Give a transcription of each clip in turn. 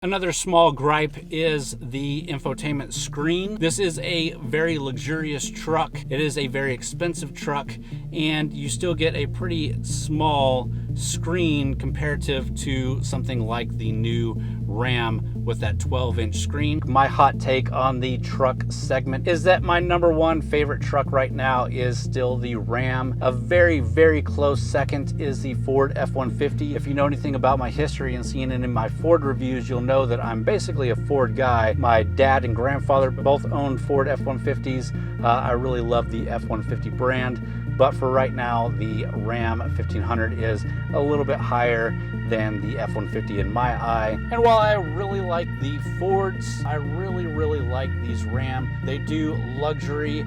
Another small gripe is the infotainment screen. This is a very luxurious truck. It is a very expensive truck, and you still get a pretty small screen comparative to something like the new Ram with that 12-inch screen. My hot take on the truck segment is that my #1 favorite truck right now is still the Ram. A very, very close second is the Ford F-150. If you know anything about my history and seen it in my Ford reviews, you'll know that I'm basically a Ford guy. My dad and grandfather both owned Ford F-150s. I really love the F-150 brand, but for right now, the Ram 1500 is a little bit higher than the F-150 in my eye. And while I really like the Fords, I really like these Ram. They do luxury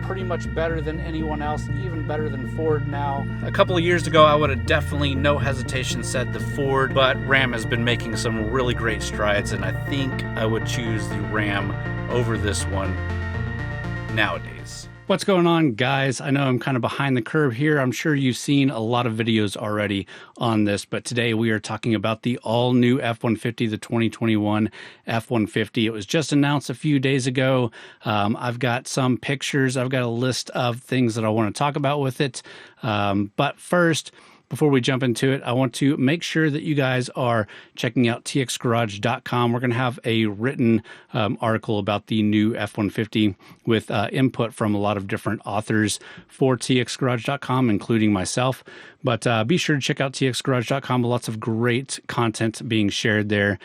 pretty much better than anyone else, even better than Ford now. A couple of years ago, I would have definitely, no hesitation, said the Ford, but Ram has been making some really great strides, and I think I would choose the Ram over this one nowadays. What's going on, guys? I know I'm kind of behind the curve here. I'm sure you've seen a lot of videos already on this, but today we are talking about the all-new F-150, the 2021 F-150. It was just announced a few days ago. I've got some pictures. I've got a list of things that I want to talk about with it. But first, before we jump into it, I want to make sure that you guys are checking out TXGARAGE.com. We're going to have a written article about the new F-150 with input from a lot of different authors for TXGARAGE.com, including myself. But be sure to check out TXGARAGE.com. Lots of great content being shared there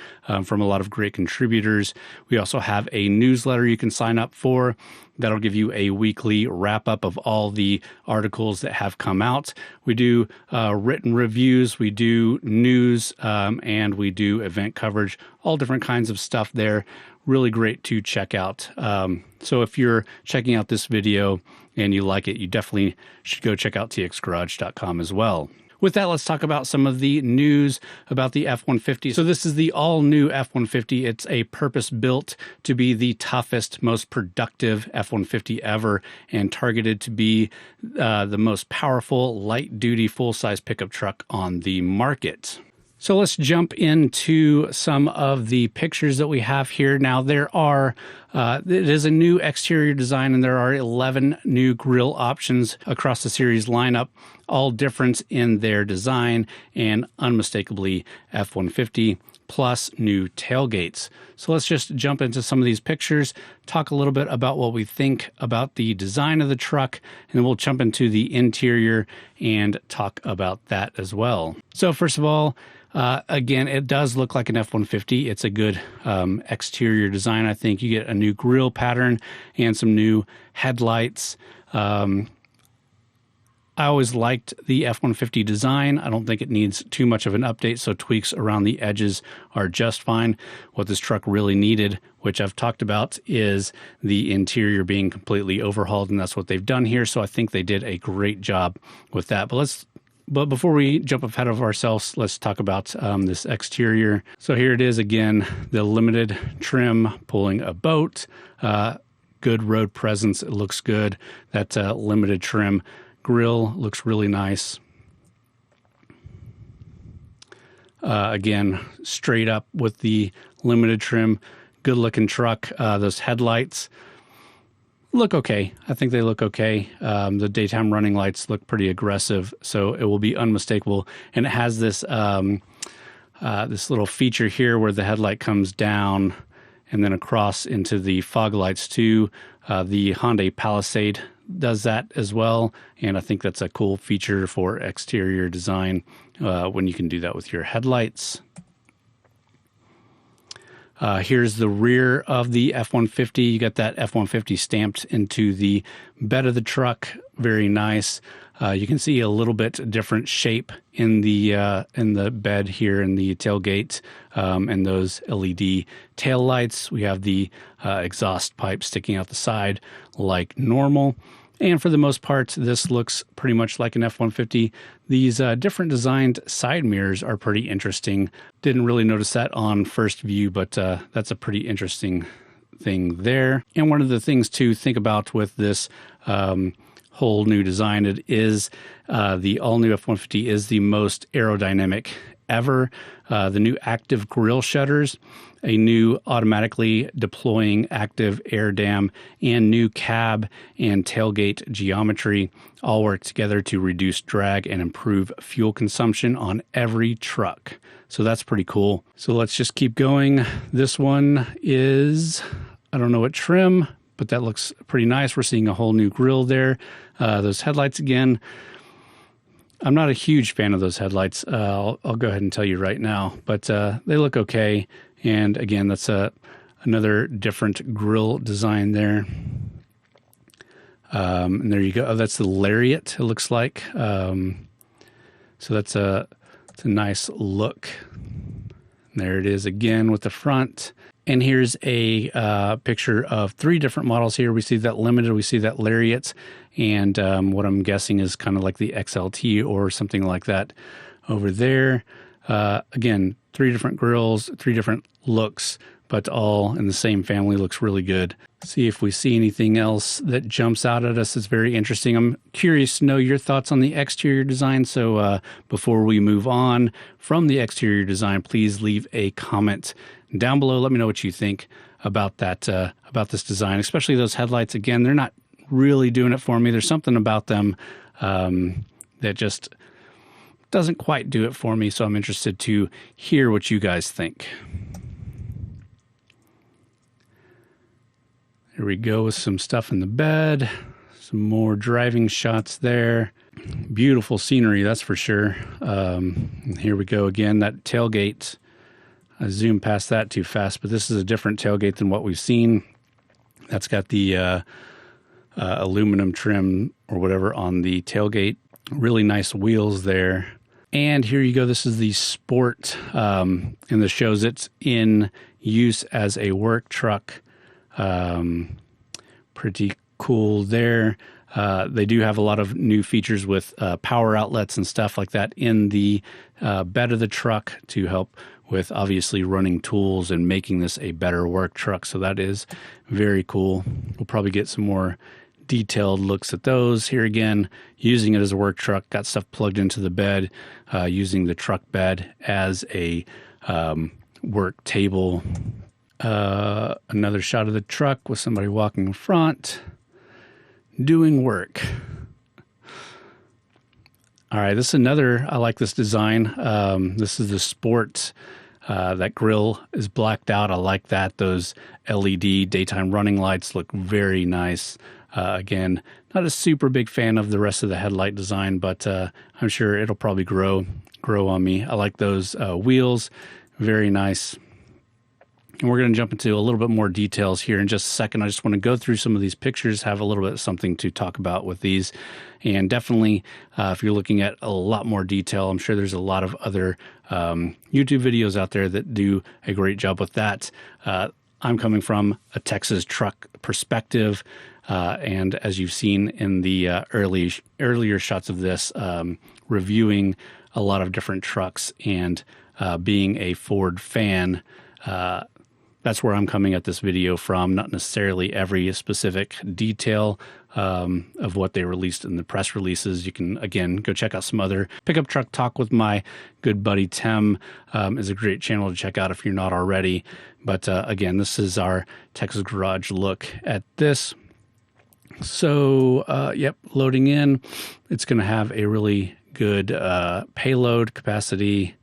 from a lot of great contributors. We also have a newsletter you can sign up for. That'll give you a weekly wrap-up of all the articles that have come out. We do written reviews, we do news, and we do event coverage, all different kinds of stuff there. Really great to check out. So if you're checking out this video and you like it, you definitely should go check out txgarage.com as well. With that, let's talk about some of the news about the F-150. So this is the all-new F-150. It's a purpose-built to be the toughest, most productive F-150 ever, and targeted to be the most powerful, light-duty, full-size pickup truck on the market. So let's jump into some of the pictures that we have here. Now, it is a new exterior design, and there are 11 new grille options across the series lineup, all different in their design and unmistakably F-150, plus new tailgates. So let's just jump into some of these pictures, talk a little bit about what we think about the design of the truck, and then we'll jump into the interior and talk about that as well. So first of all, again, it does look like an F-150. It's a good exterior design. I think you get a new grille pattern and some new headlights. I always liked the F-150 design. I don't think it needs too much of an update, so tweaks around the edges are just fine. What this truck really needed, which I've talked about, is the interior being completely overhauled, and that's what they've done here. So I think they did a great job with that. But before we jump ahead of ourselves, let's talk about this exterior. So here it is again, the limited trim pulling a boat. Good road presence. It looks good. That limited trim grille looks really nice. Again, straight up with the limited trim. Good looking truck. Those headlights look okay. I think they look okay. The daytime running lights look pretty aggressive, so it will be unmistakable. And it has this this little feature here where the headlight comes down and then across into the fog lights too. The Hyundai Palisade does that as well, and I think that's a cool feature for exterior design when you can do that with your headlights. Here's the rear of the F-150. You got that F-150 stamped into the bed of the truck. Very nice. You can see a little bit different shape in the bed here in the tailgate and those LED tail lights. We have the exhaust pipe sticking out the side like normal. And for the most part, this looks pretty much like an F-150. These different designed side mirrors are pretty interesting. Didn't really notice that on first view, but that's a pretty interesting thing there. And one of the things to think about with this whole new design, it is the all-new F-150 is the most aerodynamic ever. The new active grill shutters, a new automatically deploying active air dam, and new cab and tailgate geometry all work together to reduce drag and improve fuel consumption on every truck. So that's pretty cool. So let's just keep going. This one is, I don't know what trim, but that looks pretty nice. We're seeing a whole new grille there. Those headlights again. I'm not a huge fan of those headlights. I'll go ahead and tell you right now, but they look okay. And again, that's another different grille design there. And there you go. Oh, that's the Lariat, it looks like. So it's a nice look. And there it is again with the front. And here's a picture of 3 different models here. We see that Limited, we see that Lariat, and what I'm guessing is kind of like the XLT or something like that over there. Again, 3 different grills, 3 different looks, but all in the same family. Looks really good. See if we see anything else that jumps out at us. It's very interesting. I'm curious to know your thoughts on the exterior design. So before we move on from the exterior design, please leave a comment down below. Let me know what you think about that, about this design, especially those headlights. Again, they're not really doing it for me. There's something about them that just doesn't quite do it for me. So I'm interested to hear what you guys think. Here we go with some stuff in the bed, some more driving shots there. Beautiful scenery, that's for sure. Here we go again, that tailgate. I zoomed past that too fast, but this is a different tailgate than what we've seen. That's got the aluminum trim or whatever on the tailgate. Really nice wheels there. And here you go. This is the Sport, and this shows it's in use as a work truck. Pretty cool there. They do have a lot of new features with power outlets and stuff like that in the bed of the truck to help with obviously running tools and making this a better work truck. So that is very cool. We'll probably get some more detailed looks at those. Here again, using it as a work truck, got stuff plugged into the bed, using the truck bed as a work table. Another shot of the truck with somebody walking in front, doing work. All right, this is another, I like this design. This is the Sport. That grille is blacked out. I like that. Those LED daytime running lights look very nice. Again, not a super big fan of the rest of the headlight design, but I'm sure it'll probably grow on me. I like those wheels. Very nice. And we're going to jump into a little bit more details here in just a second. I just want to go through some of these pictures, have a little bit of something to talk about with these. And definitely, if you're looking at a lot more detail, I'm sure there's a lot of other YouTube videos out there that do a great job with that. I'm coming from a Texas truck perspective. And as you've seen in the earlier shots of this, reviewing a lot of different trucks and being a Ford fan, that's where I'm coming at this video from, not necessarily every specific detail of what they released in the press releases. You can, again, go check out some other pickup truck talk with my good buddy Tim. Is a great channel to check out if you're not already. But again, this is our Texas Garage look at this. So, yep, loading in. It's going to have a really good payload capacity.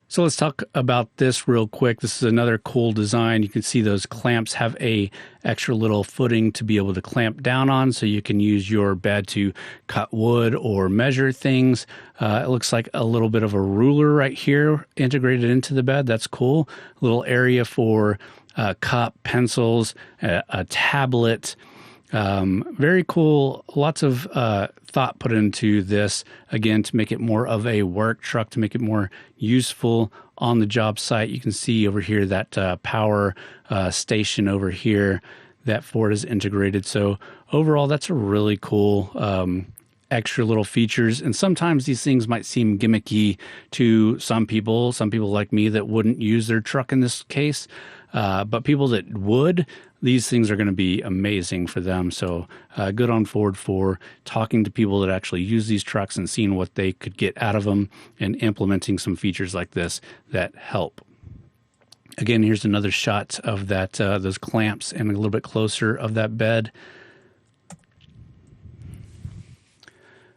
So let's talk about this real quick. This is another cool design. You can see those clamps have a extra little footing to be able to clamp down on, so you can use your bed to cut wood or measure things. It looks like a little bit of a ruler right here integrated into the bed. That's cool. A little area for cup, pencils, a tablet. Very cool. Lots of thought put into this, again, to make it more of a work truck, to make it more useful on the job site. You can see over here that power station over here that Ford has integrated. So overall, that's a really cool extra little features. And sometimes these things might seem gimmicky to some people like me that wouldn't use their truck in this case. But people that would, these things are going to be amazing for them. So good on Ford for talking to people that actually use these trucks and seeing what they could get out of them and implementing some features like this that help. Again, here's another shot of that those clamps and a little bit closer of that bed.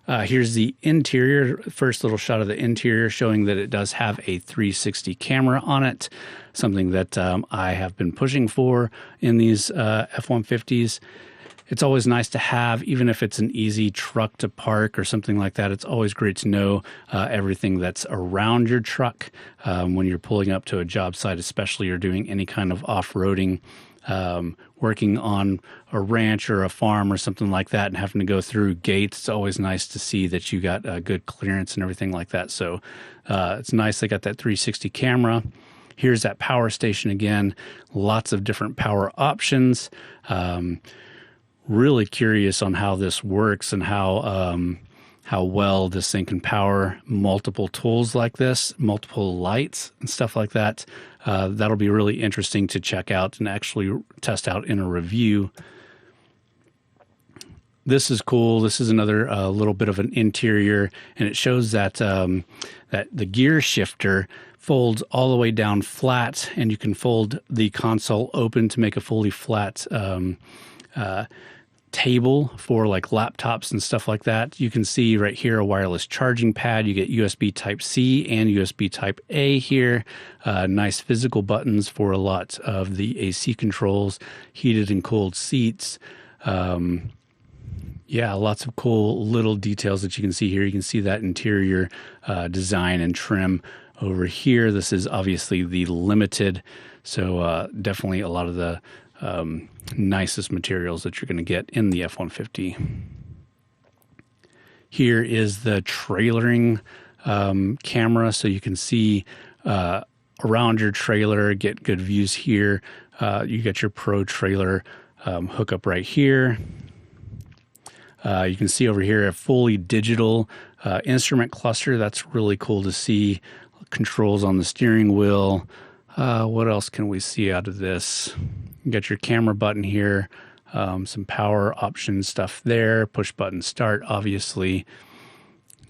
Here's the interior, first little shot of the interior, showing that it does have a 360 camera on it, something that I have been pushing for in these F-150s. It's always nice to have, even if it's an easy truck to park or something like that. It's always great to know everything that's around your truck when you're pulling up to a job site, especially you're doing any kind of off-roading, working on a ranch or a farm or something like that and having to go through gates. It's always nice to see that you got good clearance and everything like that. So it's nice they got that 360 camera. Here's that power station again. Lots of different power options. Really curious on how this works and how well this thing can power multiple tools like this, multiple lights and stuff like that. That'll be really interesting to check out and actually test out in a review. This is cool. This is another little bit of an interior, and it shows that that the gear shifter folds all the way down flat, and you can fold the console open to make a fully flat table for like laptops and stuff like that. You can see right here a wireless charging pad. You get USB Type-C and USB Type-A here. Nice physical buttons for a lot of the AC controls, heated and cooled seats. Yeah, lots of cool little details that you can see here. You can see that interior design and trim over here. This is obviously the Limited, so definitely a lot of the nicest materials that you're going to get in the F-150. Here is the trailering camera, so you can see around your trailer, get good views here. You get your Pro trailer hookup right here. You can see over here a fully digital instrument cluster. That's really cool to see. Controls on the steering wheel. What else can we see out of this? You got your camera button here, some power option stuff there, push button start, obviously.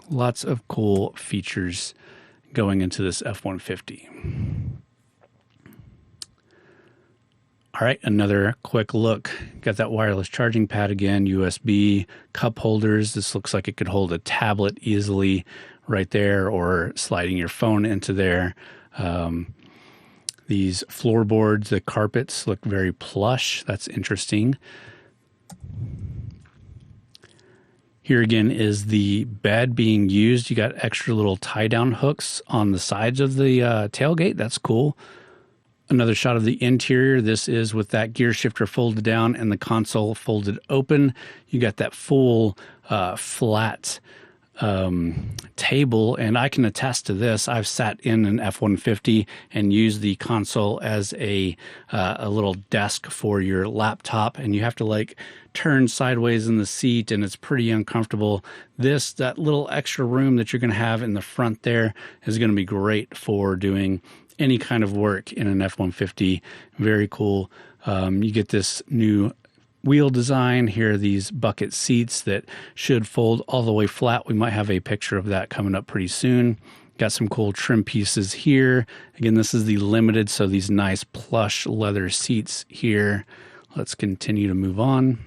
Lots of cool features going into this F-150. All right, another quick look. Got that wireless charging pad again, USB cup holders. This looks like it could hold a tablet easily right there, or sliding your phone into there. These floorboards, the carpets look very plush. That's interesting. Here again is the bed being used. You got extra little tie-down hooks on the sides of the tailgate. That's cool. Another shot of the interior. This is with that gear shifter folded down and the console folded open. You got that full flat table, and I can attest to this. I've sat in an F-150 and used the console as a little desk for your laptop, and you have to like turn sideways in the seat, and it's pretty uncomfortable. That little extra room that you're going to have in the front there is going to be great for doing any kind of work in an F-150. Very cool. You get this new wheel design. Here are these bucket seats that should fold all the way flat. We might have a picture of that coming up pretty soon. Got some cool trim pieces here. Again, this is the Limited, so these nice plush leather seats here. Let's continue to move on.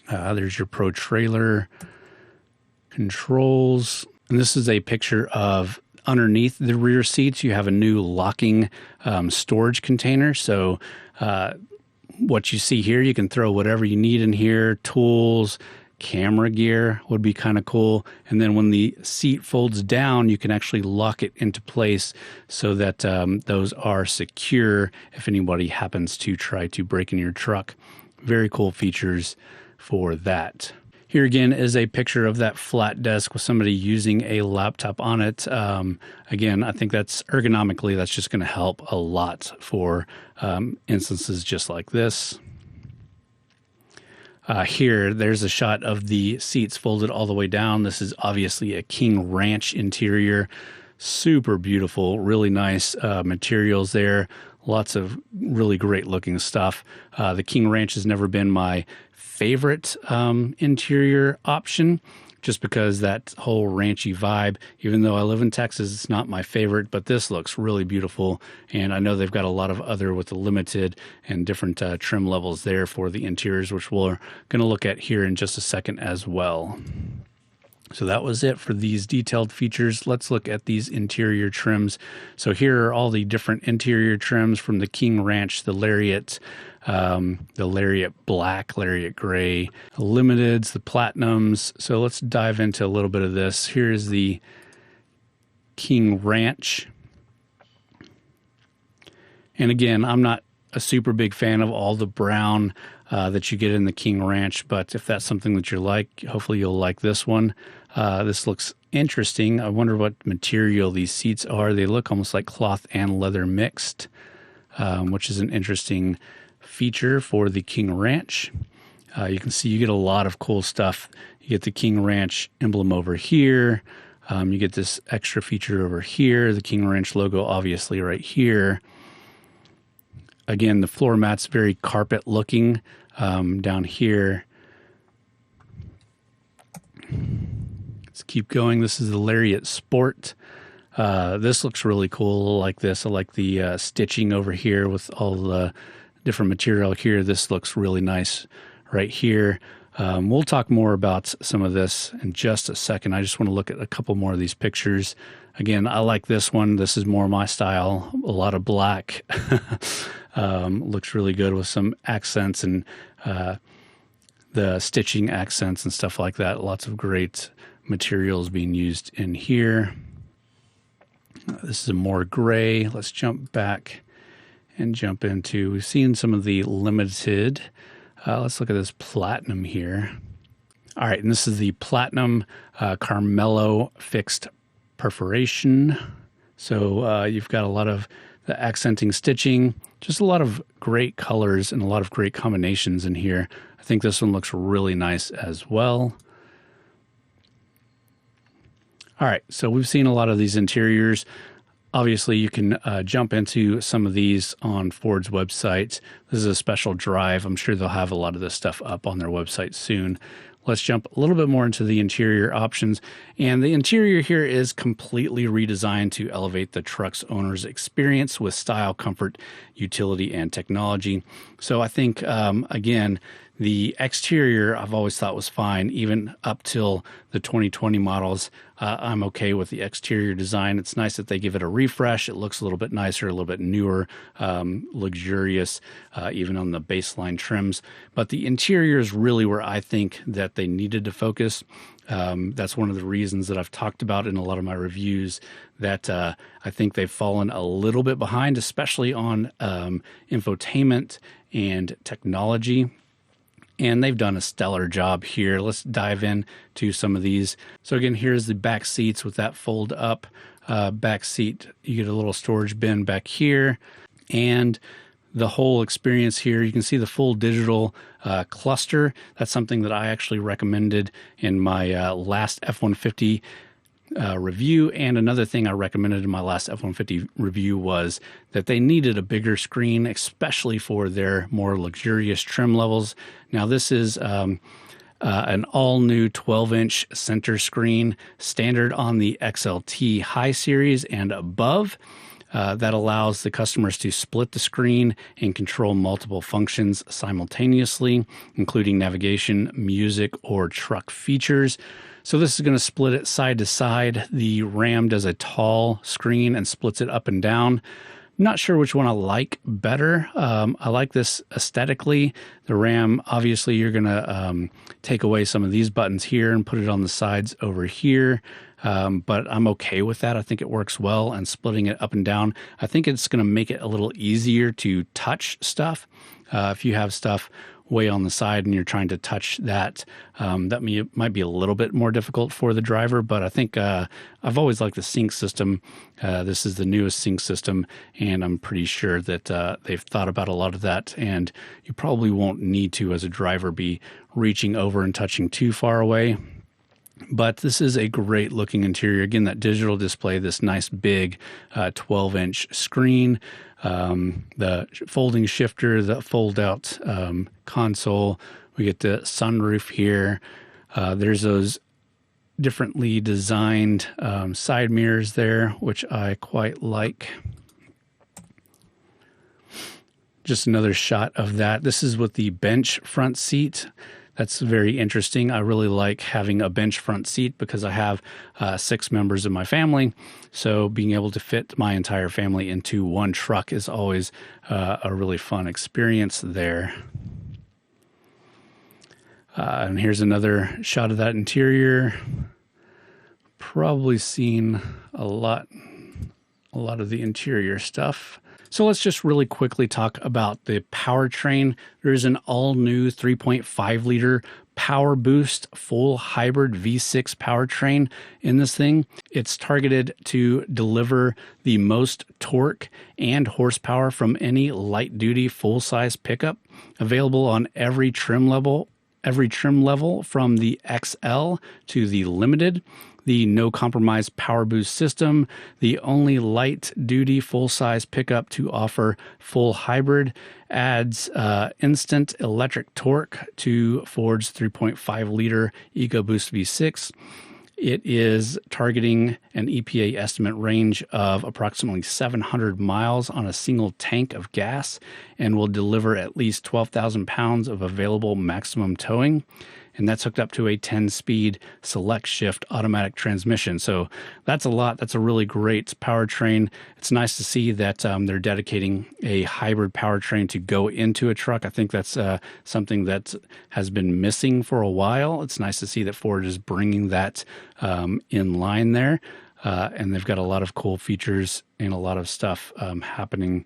There's your Pro trailer controls. And this is a picture of underneath the rear seats. You have a new locking storage container. So what you see here, you can throw whatever you need in here. Tools, camera gear would be kind of cool. And then when the seat folds down, you can actually lock it into place so that those are secure if anybody happens to try to break in your truck. Very cool features for that. Here again is a picture of that flat desk with somebody using a laptop on it. Again, I think that's ergonomically, that's just going to help a lot for instances just like this. Here, there's a shot of the seats folded all the way down. This is obviously a King Ranch interior. Super beautiful, really nice materials there. Lots of really great looking stuff. The King Ranch has never been my favorite interior option, just because that whole ranchy vibe. Even though I live in Texas, it's not my favorite, but this looks really beautiful. And I know they've got a lot of other with the limited and different trim levels there for the interiors, which we're going to look at here in just a second as well. So that was it for these detailed features. Let's look at these interior trims. So here are all the different interior trims from the King Ranch, the Lariat Black, Lariat Gray, the Limiteds, the Platinums. So let's dive into a little bit of this. Here's the King Ranch. And again, I'm not a super big fan of all the brown that you get in the King Ranch, but if that's something that you like, hopefully you'll like this one. This looks interesting. I wonder what material these seats are. They look almost like cloth and leather mixed, which is an interesting feature for the King Ranch. You can see you get a lot of cool stuff. You get the King Ranch emblem over here. You get this extra feature over here, the King Ranch logo obviously right here. Again, the floor mat's very carpet looking down here. Let's keep going. This is the Lariat Sport. This looks really cool. I like this. I like the stitching over here with all the different material here. This looks really nice right here. We'll talk more about some of this in just a second. I just want to look at a couple more of these pictures. Again, I like this one. This is more my style. A lot of black. Looks really good with some accents and the stitching accents and stuff like that. Lots of great materials being used in here. This is a more gray. Let's jump back and jump into, we've seen some of the limited. Let's look at this platinum here. All right, and this is the platinum Carmelo fixed perforation. So you've got a lot of the accenting stitching, just a lot of great colors and a lot of great combinations in here. I think this one looks really nice as well. All right, so we've seen a lot of these interiors. Obviously, you can jump into some of these on Ford's website. This is a special drive. I'm sure they'll have a lot of this stuff up on their website soon. Let's jump a little bit more into the interior options. And the interior here is completely redesigned to elevate the truck's owner's experience with style, comfort, utility, and technology. So I think, again, the exterior I've always thought was fine, even up till the 2020 models. I'm okay with the exterior design. It's nice that they give it a refresh. It looks a little bit nicer, a little bit newer, luxurious, even on the baseline trims. But the interior is really where I think that they needed to focus. That's one of the reasons that I've talked about in a lot of my reviews, that I think they've fallen a little bit behind, especially on infotainment and technology. And they've done a stellar job here. Let's dive in to some of these. So again, here's the back seats with that fold up back seat. You get a little storage bin back here. And the whole experience here, you can see the full digital cluster. That's something that I actually recommended in my last F-150 review. And another thing I recommended in my last F-150 review was that they needed a bigger screen, especially for their more luxurious trim levels. Now this is an all-new 12-inch center screen, standard on the XLT High Series and above. That allows the customers to split the screen and control multiple functions simultaneously, including navigation, music, or truck features. So this is going to split it side to side. The Ram does a tall screen and splits it up and down. Not sure which one I like better. I like this aesthetically. The Ram, obviously, you're going to take away some of these buttons here and put it on the sides over here. But I'm okay with that. I think it works well, and splitting it up and down, I think it's going to make it a little easier to touch stuff. If you have stuff way on the side and you're trying to touch that, that might be a little bit more difficult for the driver. But I think I've always liked the sync system. This is the newest sync system, and I'm pretty sure that they've thought about a lot of that, and you probably won't need to, as a driver, be reaching over and touching too far away. But this is a great looking interior. Again, that digital display, this nice big 12-inch screen. the folding shifter, the fold-out console. We get the sunroof here. There's those differently designed side mirrors there, which I quite like. Just another shot of that. This is with the bench front seat. That's very interesting. I really like having a bench front seat because I have 6 members of my family. So being able to fit my entire family into one truck is always a really fun experience there. And here's another shot of that interior. Probably seen a lot of the interior stuff. So let's just really quickly talk about the powertrain. There's an all-new 3.5 liter power boost full hybrid V6 powertrain in this thing. It's targeted to deliver the most torque and horsepower from any light-duty full-size pickup, available on every trim level from the XL to the Limited. The no compromise power boost system, the only light duty full size pickup to offer full hybrid, adds instant electric torque to Ford's 3.5 liter EcoBoost V6. It is targeting an EPA estimate range of approximately 700 miles on a single tank of gas and will deliver at least 12,000 pounds of available maximum towing. And that's hooked up to a 10-speed select shift automatic transmission. So that's a lot. That's a really great powertrain. It's nice to see that they're dedicating a hybrid powertrain to go into a truck. I think that's something that has been missing for a while. It's nice to see that Ford is bringing that in line there. And they've got a lot of cool features and a lot of stuff happening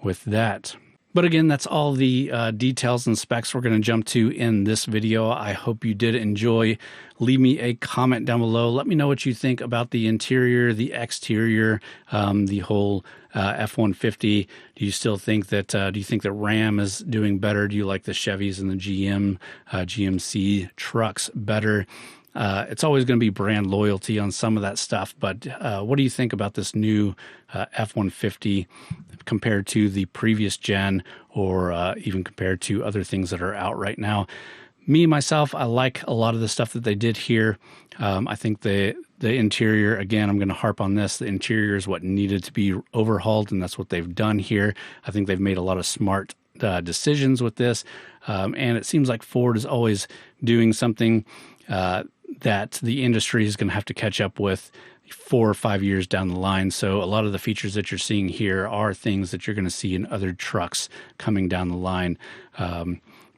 with that. But again, that's all the details and specs we're going to jump to in this video. I hope you did enjoy. Leave me a comment down below. Let me know what you think about the interior, the exterior, the whole F-150. Do you still think that, do you think that Ram is doing better? Do you like the Chevys and the GMC trucks better? It's always going to be brand loyalty on some of that stuff, but what do you think about this new F-150 compared to the previous gen, or even compared to other things that are out right now? Me, myself, I like a lot of the stuff that they did here. I think the interior, again, I'm going to harp on this, the interior is what needed to be overhauled, and that's what they've done here. I think they've made a lot of smart decisions with this, and it seems like Ford is always doing something that the industry is going to have to catch up with 4 or 5 years down the line. So a lot of the features that you're seeing here are things that you're going to see in other trucks coming down the line.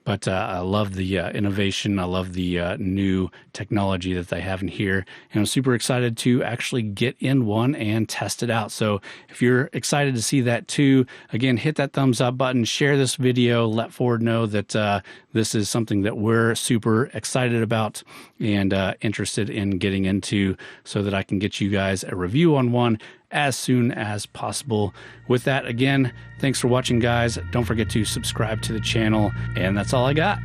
But I love the innovation. I love the new technology that they have in here. And I'm super excited to actually get in one and test it out. So if you're excited to see that too, again, hit that thumbs up button, share this video, let Ford know that this is something that we're super excited about and interested in getting into, so that I can get you guys a review on one as soon as possible. With that, again, thanks for watching, guys. Don't forget to subscribe to the channel, and that's all I got.